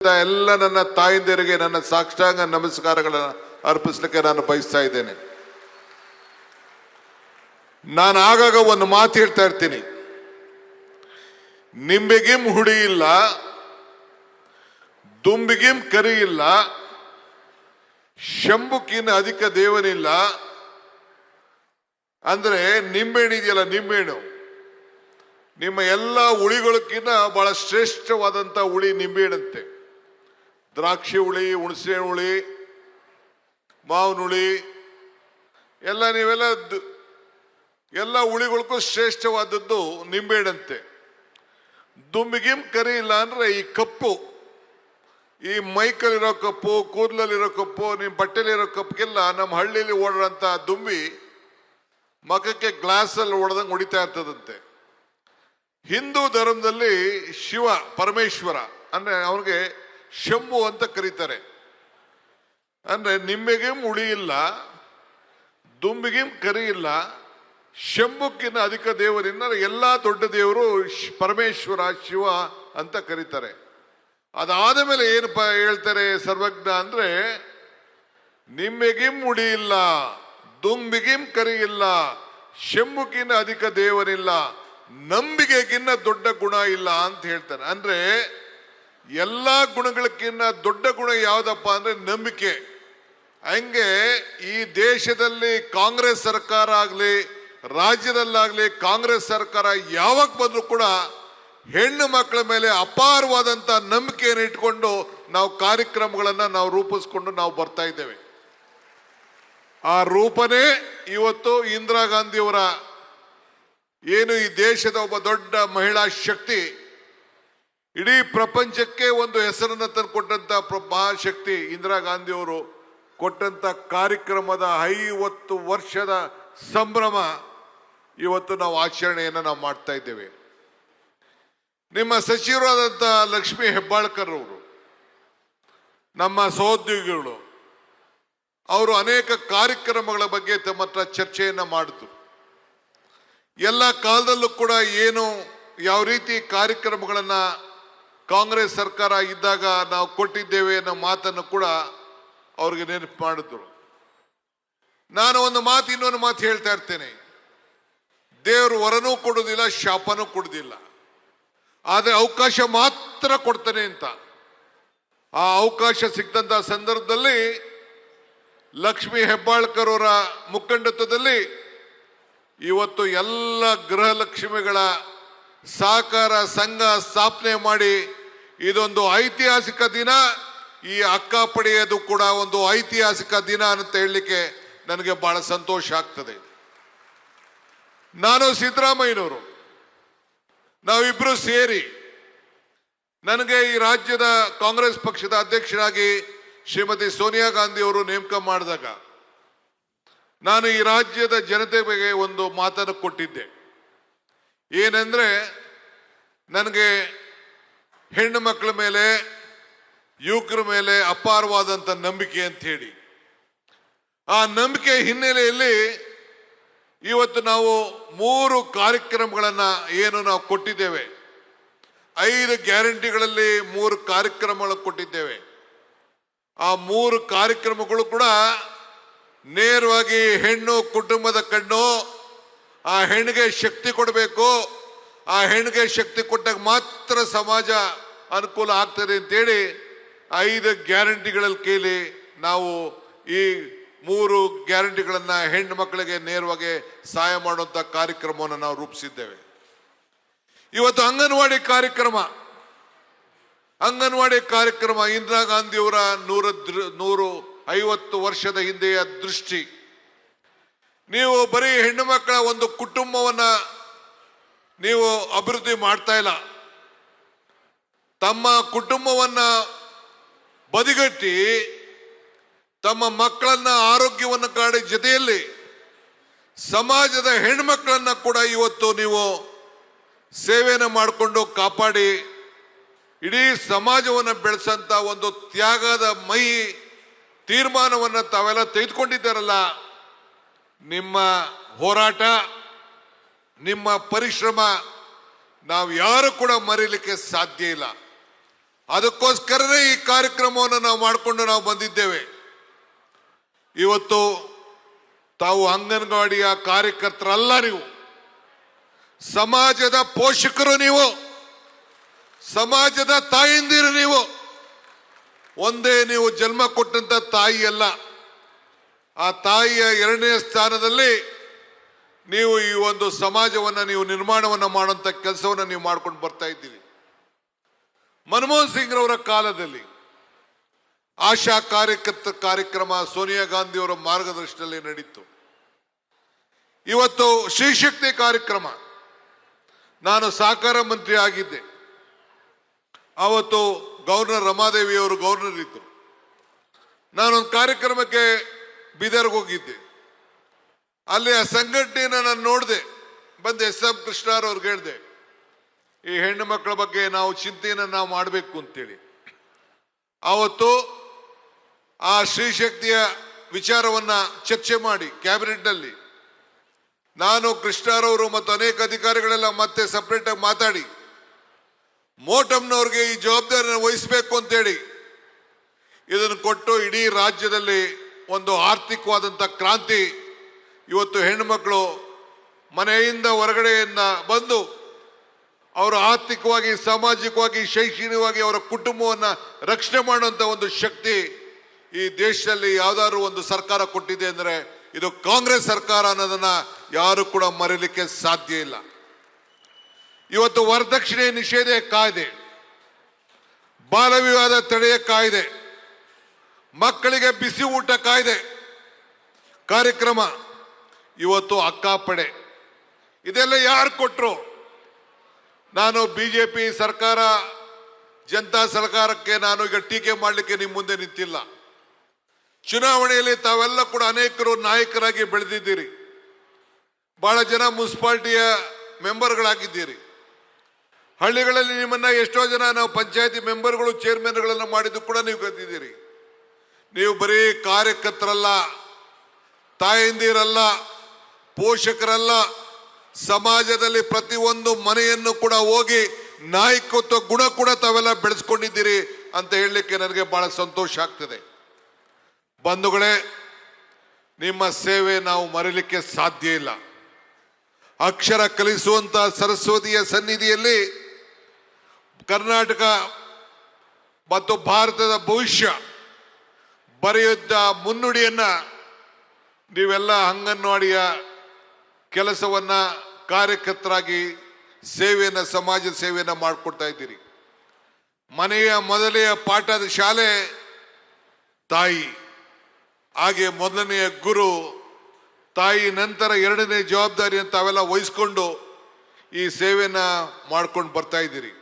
ಎಲ್ಲ ನನ್ನ ತಾಯಿಂದಿರಿಗೆ ನನ್ನ ಸಾಷ್ಟಾಂಗ ನಮಸ್ಕಾರಗಳನ್ನು ಅರ್ಪಿಸಲಿಕ್ಕೆ ನಾನು ಬಯಸ್ತಾ ಇದ್ದೇನೆ. ನಾನು ಆಗಾಗ ಒಂದು ಮಾತು ಹೇಳ್ತಾ ಇರ್ತೀನಿ, ನಿಂಬೆಗಿಂ ಹುಡಿ ಇಲ್ಲ, ದುಂಬಿಗಿಂ ಕರಿ ಇಲ್ಲ, ಶಂಭುಕಿನ ಅಧಿಕ ದೇವನಿಲ್ಲ. ಅಂದ್ರೆ ನಿಂಬೆಹಣ್ಣು ಇದೆಯಲ್ಲ, ನಿಂಬೆಹಣ್ಣು ನಿಮ್ಮ ಎಲ್ಲ ಹುಳಿಗಳಕ್ಕಿಂತ ಬಹಳ ಶ್ರೇಷ್ಠವಾದಂತ ಹುಳಿ ನಿಂಬೆಹಣ್ಣಂತೆ. ದ್ರಾಕ್ಷಿ ಹುಳಿ, ಹುಣಸೆ ಹುಳಿ, ಮಾವಿನ ಹುಳಿ ಎಲ್ಲ ನೀವೆಲ್ಲ ಎಲ್ಲ ಹುಳಿಗಳಿಗೂ ಶ್ರೇಷ್ಠವಾದದ್ದು ನಿಂಬೆಹಣ್ಣಂತೆ. ದುಂಬಿಗಿಂ ಕರಿ ಇಲ್ಲ ಅಂದ್ರೆ ಈ ಕಪ್ಪು, ಈ ಮೈಕಲ್ಲಿರೋ ಕಪ್ಪು, ಕೂದಲಲ್ಲಿರೋ ಕಪ್ಪು, ನಿಮ್ಮ ಬಟ್ಟೆಲಿರೋ ಕಪ್ಪಿಗೆಲ್ಲ ನಮ್ಮ ಹಳ್ಳಿಲಿ ಓಡೋಂಥ ದುಂಬಿ ಮಖಕ್ಕೆ ಗ್ಲಾಸಲ್ಲಿ ಹೊಡೆದಂಗೆ ಹೊಡಿತಾ ಇರ್ತದಂತೆ. ಹಿಂದೂ ಧರ್ಮದಲ್ಲಿ ಶಿವ ಪರಮೇಶ್ವರ ಅಂದ್ರೆ ಅವನಿಗೆ ಶಂಭು ಅಂತ ಕರೀತಾರೆ. ಅಂದ್ರೆ ನಿಂಬೆಗಿಂ ಹುಳಿ ಇಲ್ಲ, ದುಂಬಿಗಿಂ ಕರಿ ಇಲ್ಲ, ಶಂಭುಕ್ಕಿಂತ ಅಧಿಕ ದೇವರಿಂದ ಎಲ್ಲಾ ದೊಡ್ಡ ದೇವರು ಪರಮೇಶ್ವರ ಶಿವ ಅಂತ ಕರೀತಾರೆ. ಅದಾದ ಮೇಲೆ ಏನಪ್ಪ ಹೇಳ್ತಾರೆ ಸರ್ವಜ್ಞ ಅಂದ್ರೆ, ನಿಂಬೆಗಿಂ ಹುಡಿ ಇಲ್ಲ, ದುಂಬಿಗಿಂ ಕರಿ ಇಲ್ಲ, ಶಂಭುಕ್ಕಿಂತ ಅಧಿಕ ದೇವರಿಲ್ಲ, ನಂಬಿಕೆಗಿನ್ನ ದೊಡ್ಡ ಗುಣ ಇಲ್ಲ ಅಂತ ಹೇಳ್ತಾನೆ. ಅಂದ್ರೆ ಎಲ್ಲಾ ಗುಣಗಳಕ್ಕಿಂತ ದೊಡ್ಡ ಗುಣ ಯಾವ್ದಪ್ಪ ಅಂದ್ರೆ ನಂಬಿಕೆ. ಹಂಗೆ ಈ ದೇಶದಲ್ಲಿ ಕಾಂಗ್ರೆಸ್ ಸರ್ಕಾರ ಆಗ್ಲಿ, ರಾಜ್ಯದಲ್ಲಾಗ್ಲಿ ಕಾಂಗ್ರೆಸ್ ಸರ್ಕಾರ ಯಾವಾಗ ಬಂದ್ರು ಕೂಡ ಹೆಣ್ಣು ಮಕ್ಕಳ ಮೇಲೆ ಅಪಾರವಾದಂತ ನಂಬಿಕೆಯನ್ನು ಇಟ್ಕೊಂಡು ನಾವು ಕಾರ್ಯಕ್ರಮಗಳನ್ನ ನಾವು ರೂಪಿಸ್ಕೊಂಡು ನಾವು ಬರ್ತಾ ಇದ್ದೇವೆ. ಆ ರೂಪನೇ ಇವತ್ತು ಇಂದಿರಾ ಗಾಂಧಿಯವರ ಏನು ಈ ದೇಶದ ಒಬ್ಬ ದೊಡ್ಡ ಮಹಿಳಾ ಶಕ್ತಿ, ಇಡೀ ಪ್ರಪಂಚಕ್ಕೆ ಒಂದು ಹೆಸರನ್ನು ತಂದು ಕೊಟ್ಟಂತ ಮಹಾಶಕ್ತಿ ಇಂದಿರಾ ಗಾಂಧಿಯವರು ಕೊಟ್ಟಂತ ಕಾರ್ಯಕ್ರಮದ 50 ವರ್ಷದ ಸಂಭ್ರಮ ಇವತ್ತು ನಾವು ಆಚರಣೆಯನ್ನು ನಾವು ಮಾಡ್ತಾ ಇದ್ದೇವೆ. ನಿಮ್ಮ ಸಚಿವರಾದಂಥ ಲಕ್ಷ್ಮೀ ಹೆಬ್ಬಾಳ್ಕರ್ ಅವರು, ನಮ್ಮ ಸಹೋದ್ಯೋಗಿಗಳು, ಅವರು ಅನೇಕ ಕಾರ್ಯಕ್ರಮಗಳ ಬಗ್ಗೆ ತಮ್ಮ ಹತ್ರ ಚರ್ಚೆಯನ್ನ ಮಾಡಿದ್ರು. ಎಲ್ಲ ಕಾಲದಲ್ಲೂ ಕೂಡ ಏನು ಯಾವ ರೀತಿ ಕಾರ್ಯಕ್ರಮಗಳನ್ನ ಕಾಂಗ್ರೆಸ್ ಸರ್ಕಾರ ಇದ್ದಾಗ ನಾವು ಕೊಟ್ಟಿದ್ದೇವೆ ಅನ್ನೋ ಮಾತನ್ನು ಕೂಡ ಅವ್ರಿಗೆ ನೆನಪು ಮಾಡಿದ್ರು. ನಾನು ಒಂದು ಮಾತು ಇನ್ನೊಂದು ಮಾತು ಹೇಳ್ತಾ ಇರ್ತೇನೆ, ದೇವರು ವರನೂ ಕೊಡುವುದಿಲ್ಲ, ಶಾಪನೂ ಕೊಡುವುದಿಲ್ಲ, ಆದರೆ ಅವಕಾಶ ಮಾತ್ರ ಕೊಡ್ತಾನೆ ಅಂತ. ಆ ಅವಕಾಶ ಸಿಕ್ತಂತ ಸಂದರ್ಭದಲ್ಲಿ ಲಕ್ಷ್ಮೀ ಹೆಬ್ಬಾಳ್ಕರ್ ಅವರ ಮುಖಂಡತ್ವದಲ್ಲಿ ಇವತ್ತು ಎಲ್ಲ ಗೃಹಲಕ್ಷ್ಮಿಗಳ ಸಹಕಾರ ಸಂಘ ಸ್ಥಾಪನೆ ಮಾಡಿ ಇದೊಂದು ಐತಿಹಾಸಿಕ ದಿನ. ಈ ಅಕ್ಕ ಪಡೆಯೋದು ಕೂಡ ಒಂದು ಐತಿಹಾಸಿಕ ದಿನ ಅಂತ ಹೇಳಲಿಕ್ಕೆ ನನಗೆ ಬಹಳ ಸಂತೋಷ ಆಗ್ತದೆ. ನಾನು ಸಿದ್ದರಾಮಯ್ಯನವರು ನಾವಿಬ್ರು ಸೇರಿ ನನಗೆ ಈ ರಾಜ್ಯದ ಕಾಂಗ್ರೆಸ್ ಪಕ್ಷದ ಅಧ್ಯಕ್ಷರಾಗಿ ಶ್ರೀಮತಿ ಸೋನಿಯಾ ಗಾಂಧಿ ಅವರು ನೇಮಕ ಮಾಡಿದಾಗ ನಾನು ಈ ರಾಜ್ಯದ ಜನತೆ ಬಗ್ಗೆ ಒಂದು ಮಾತನ್ನು ಕೊಟ್ಟಿದ್ದೆ. ಏನಂದ್ರೆ, ನನಗೆ ಹೆಣ್ಣು ಮಕ್ಕಳ ಮೇಲೆ, ಯುವಕರ ಮೇಲೆ ಅಪಾರವಾದಂಥ ನಂಬಿಕೆ ಅಂತ ಹೇಳಿ, ಆ ನಂಬಿಕೆ ಹಿನ್ನೆಲೆಯಲ್ಲಿ ಇವತ್ತು ನಾವು 3 ಕಾರ್ಯಕ್ರಮಗಳನ್ನ ಏನು ನಾವು ಕೊಟ್ಟಿದ್ದೇವೆ. 5 ಗ್ಯಾರಂಟಿಗಳಲ್ಲಿ 3 ಕಾರ್ಯಕ್ರಮಗಳು ಕೊಟ್ಟಿದ್ದೇವೆ. ಆ 3 ಕಾರ್ಯಕ್ರಮಗಳು ಕೂಡ ನೇರವಾಗಿ ಹೆಣ್ಣು ಕುಟುಂಬದ ಕಣ್ಣು, ಆ ಹೆಣ್ಣಿಗೆ ಶಕ್ತಿ ಕೊಡಬೇಕು, ಆ ಹೆಣ್ಣಿಗೆ ಶಕ್ತಿ ಕೊಟ್ಟಾಗ ಮಾತ್ರ ಸಮಾಜ ಅನುಕೂಲ ಆಗ್ತದೆ ಅಂತೇಳಿ 5 ಗ್ಯಾರಂಟಿಗಳಲ್ಲಿ ಕೇಳಿ ನಾವು ಈ 3 ಗ್ಯಾರಂಟಿಗಳನ್ನ ಹೆಣ್ಣು ಮಕ್ಕಳಿಗೆ ನೇರವಾಗಿ ಸಹಾಯ ಮಾಡುವಂತ ಕಾರ್ಯಕ್ರಮವನ್ನು ನಾವು ರೂಪಿಸಿದ್ದೇವೆ. ಇವತ್ತು ಅಂಗನವಾಡಿ ಕಾರ್ಯಕ್ರಮ ಇಂದಿರಾ ಗಾಂಧಿಯವರ 150 ವರ್ಷದ ಹಿಂದೆಯ ದೃಷ್ಟಿ. ನೀವು ಬರೀ ಹೆಣ್ಣು ಮಕ್ಕಳ ಒಂದು ಕುಟುಂಬವನ್ನ ನೀವು ಅಭಿವೃದ್ಧಿ ಮಾಡ್ತಾ ಇಲ್ಲ, ತಮ್ಮ ಕುಟುಂಬವನ್ನ ಬದಿಗಟ್ಟಿ ತಮ್ಮ ಮಕ್ಕಳನ್ನ ಆರೋಗ್ಯವನ್ನು ಕಾಡಿ ಜೊತೆಯಲ್ಲಿ ಸಮಾಜದ ಹೆಣ್ಮಕ್ಳನ್ನ ಕೂಡ ಇವತ್ತು ನೀವು ಸೇವೆಯನ್ನು ಮಾಡಿಕೊಂಡು ಕಾಪಾಡಿ ಇಡೀ ಸಮಾಜವನ್ನು ಬೆಳೆಸಂತ ಒಂದು ತ್ಯಾಗದ ಮಹಿ ತೀರ್ಮಾನವನ್ನು ತಾವೆಲ್ಲ ತೆಗೆದುಕೊಂಡಿದ್ದಾರಲ್ಲ. ನಿಮ್ಮ ಹೋರಾಟ, ನಿಮ್ಮ ಪರಿಶ್ರಮ ನಾವು ಯಾರು ಕೂಡ ಮರೀಲಿಕ್ಕೆ ಸಾಧ್ಯ ಇಲ್ಲ. ಅದಕ್ಕೋಸ್ಕರನೇ ಈ ಕಾರ್ಯಕ್ರಮವನ್ನು ನಾವು ಮಾಡಿಕೊಂಡು ನಾವು ಬಂದಿದ್ದೇವೆ. ಇವತ್ತು ತಾವು ಅಂಗನವಾಡಿಯ ಕಾರ್ಯಕರ್ತರಲ್ಲ, ನೀವು ಸಮಾಜದ ಪೋಷಕರು, ನೀವು ಸಮಾಜದ ತಾಯಿಂದಿರು. ನೀವು ಒಂದೇ ನೀವು ಜನ್ಮ ಕೊಟ್ಟಂತ ತಾಯಿ ಅಲ್ಲ, ಆ ತಾಯಿಯ ಎರಡನೇ ಸ್ಥಾನದಲ್ಲಿ ನೀವು ಈ ಒಂದು ಸಮಾಜವನ್ನು ನೀವು ನಿರ್ಮಾಣವನ್ನು ಮಾಡುವಂತ ಕೆಲಸವನ್ನು ನೀವು ಮಾಡ್ಕೊಂಡು ಬರ್ತಾ ಇದ್ದೀರಿ. ಮನಮೋಹನ್ ಸಿಂಗ್ ರವರ ಕಾಲದಲ್ಲಿ ಆಶಾ ಕಾರ್ಯಕ್ರಮ ಸೋನಿಯಾ ಗಾಂಧಿ ಅವರ ಮಾರ್ಗದರ್ಶನದಲ್ಲಿ ನಡೀತು. ಇವತ್ತು ಶ್ರೀಶಕ್ತಿ ಕಾರ್ಯಕ್ರಮ, ನಾನು ಸಹಕಾರ ಮಂತ್ರಿ ಆಗಿದ್ದೆ. ಅವತ್ತು ಗವರ್ನರ್ ರಮಾದೇವಿ ಅವರು ಗವರ್ನರ್ ಇದ್ದರು. ನಾನೊಂದು ಕಾರ್ಯಕ್ರಮಕ್ಕೆ ಬೀದರ್ಗೆ ಹೋಗಿದ್ದೆ. ಅಲ್ಲಿ ಆ ಸಂಘಟನೆಯನ್ನು ನಾನು ನೋಡಿದೆ. ಬಂದು SM ಕೃಷ್ಣರವ್ರಿಗೆ ಹೇಳಿದೆ, ಈ ಹೆಣ್ಣು ಮಕ್ಕಳ ಬಗ್ಗೆ ನಾವು ಚಿಂತೆಯನ್ನು ನಾವು ಮಾಡಬೇಕು ಅಂತೇಳಿ. ಆವತ್ತು ಆ ಶ್ರೀಶಕ್ತಿಯ ವಿಚಾರವನ್ನ ಚರ್ಚೆ ಮಾಡಿ ಕ್ಯಾಬಿನೆಟ್ನಲ್ಲಿ ನಾನು ಕೃಷ್ಣರವರು ಮತ್ತು ಅನೇಕ ಅಧಿಕಾರಿಗಳೆಲ್ಲ ಮತ್ತೆ ಸಪರೇಟ್ ಆಗಿ ಮಾತಾಡಿ ಮೋಟಮ್ನವ್ರಿಗೆ ಈ ಜವಾಬ್ದಾರಿಯನ್ನು ವಹಿಸಬೇಕು ಅಂತೇಳಿ ಇದನ್ನು ಕೊಟ್ಟು ಇಡೀ ರಾಜ್ಯದಲ್ಲಿ ಒಂದು ಆರ್ಥಿಕವಾದಂಥ ಕ್ರಾಂತಿ. ಇವತ್ತು ಹೆಣ್ಣುಮಕ್ಕಳು ಮನೆಯಿಂದ ಹೊರಗಡೆಯಿಂದ ಬಂದು ಅವರು ಆರ್ಥಿಕವಾಗಿ, ಸಾಮಾಜಿಕವಾಗಿ, ಶೈಕ್ಷಣಿಕವಾಗಿ ಅವರ ಕುಟುಂಬವನ್ನು ರಕ್ಷಣೆ ಮಾಡುವಂಥ ಒಂದು ಶಕ್ತಿ ಈ ದೇಶದಲ್ಲಿ ಯಾವ್ದಾದ್ರು ಒಂದು ಸರ್ಕಾರ ಕೊಟ್ಟಿದೆ ಅಂದರೆ ಇದು ಕಾಂಗ್ರೆಸ್ ಸರ್ಕಾರ ಅನ್ನೋದನ್ನ ಯಾರು ಕೂಡ ಮರೀಲಿಕ್ಕೆ ಸಾಧ್ಯ ಇಲ್ಲ. ಇವತ್ತು ವರದಕ್ಷಿಣೆ ನಿಷೇಧ ಕಾಯ್ದೆ, ಬಾಲ ವಿವಾದ ತಡೆಯ ಕಾಯ್ದೆ, ಮಕ್ಕಳಿಗೆ ಬಿಸಿ ಊಟ ಕಾಯ್ದೆ ಕಾರ್ಯಕ್ರಮ, ಇವತ್ತು ಅಕ್ಕಾಪಡೆ, ಇದೆಲ್ಲ ಯಾರು ಕೊಟ್ಟರು? ನಾನು ಬಿಜೆಪಿ ಸರ್ಕಾರ, ಜನತಾ ಸರ್ಕಾರಕ್ಕೆ ನಾನು ಈಗ ಟೀಕೆ ಮಾಡಲಿಕ್ಕೆ ನಿಮ್ಮ ಮುಂದೆ ನಿಂತಿಲ್ಲ. ಚುನಾವಣೆಯಲ್ಲಿ ತಾವೆಲ್ಲ ಕೂಡ ಅನೇಕರು ನಾಯಕರಾಗಿ ಬೆಳೆದಿದ್ದೀರಿ. ಬಹಳ ಜನ ಮುನ್ಸಿಪಾಲಿಟಿಯ ಮೆಂಬರ್ಗಳಾಗಿದ್ದೀರಿ. ಹಳ್ಳಿಗಳಲ್ಲಿ ನಿಮ್ಮನ್ನ ಎಷ್ಟೋ ಜನ ನಾವು ಪಂಚಾಯತಿ ಮೆಂಬರ್ಗಳು, ಚೇರ್ಮನ್ಗಳನ್ನು ಮಾಡಿದ್ದು ಕೂಡ ನೀವು ಗೆದ್ದಿದ್ದೀರಿ. ನೀವು ಬರೀ ಕಾರ್ಯಕರ್ತರಲ್ಲ, ತಾಯಂದಿರಲ್ಲ, ಪೋಷಕರಲ್ಲ, ಸಮಾಜದಲ್ಲಿ ಪ್ರತಿಯೊಂದು ಮನೆಯನ್ನು ಕೂಡ ಹೋಗಿ ನಾಯಕತ್ವ ಗುಣ ಕೂಡ ತಾವೆಲ್ಲ ಬೆಳೆಸ್ಕೊಂಡಿದ್ದೀರಿ ಅಂತ ಹೇಳಲಿಕ್ಕೆ ನನಗೆ ಬಹಳ ಸಂತೋಷ ಆಗ್ತದೆ. ಬಂಧುಗಳೇ, ನಿಮ್ಮ ಸೇವೆ ನಾವು ಮರೀಲಿಕ್ಕೆ ಸಾಧ್ಯ ಇಲ್ಲ. ಅಕ್ಷರ ಕಲಿಸುವಂತ ಸರಸ್ವತಿಯ ಸನ್ನಿಧಿಯಲ್ಲಿ ಕರ್ನಾಟಕ ಮತ್ತು ಭಾರತದ ಭವಿಷ್ಯ ಬರೆಯುತ್ತ ಮುನ್ನುಡಿಯನ್ನ ನೀವೆಲ್ಲ ಅಂಗನವಾಡಿಯ ಕೆಲಸವನ್ನ ಕಾರ್ಯಕರ್ತರಾಗಿ ಸೇವೆಯನ್ನ, ಸಮಾಜ ಸೇವೆಯನ್ನ ಮಾಡಿಕೊಡ್ತಾ ಇದ್ದೀರಿ. ಮನೆಯ ಮೊದಲೆಯ ಪಾಠದ ಶಾಲೆ ತಾಯಿ, ಹಾಗೆ ಮೊದಲನೆಯ ಗುರು ತಾಯಿ, ನಂತರ ಎರಡನೇ ಜವಾಬ್ದಾರಿ ಅಂತ ಅವೆಲ್ಲ ವಹಿಸ್ಕೊಂಡು ಈ ಸೇವೆಯನ್ನ ಮಾಡ್ಕೊಂಡು ಬರ್ತಾ ಇದ್ದೀರಿ.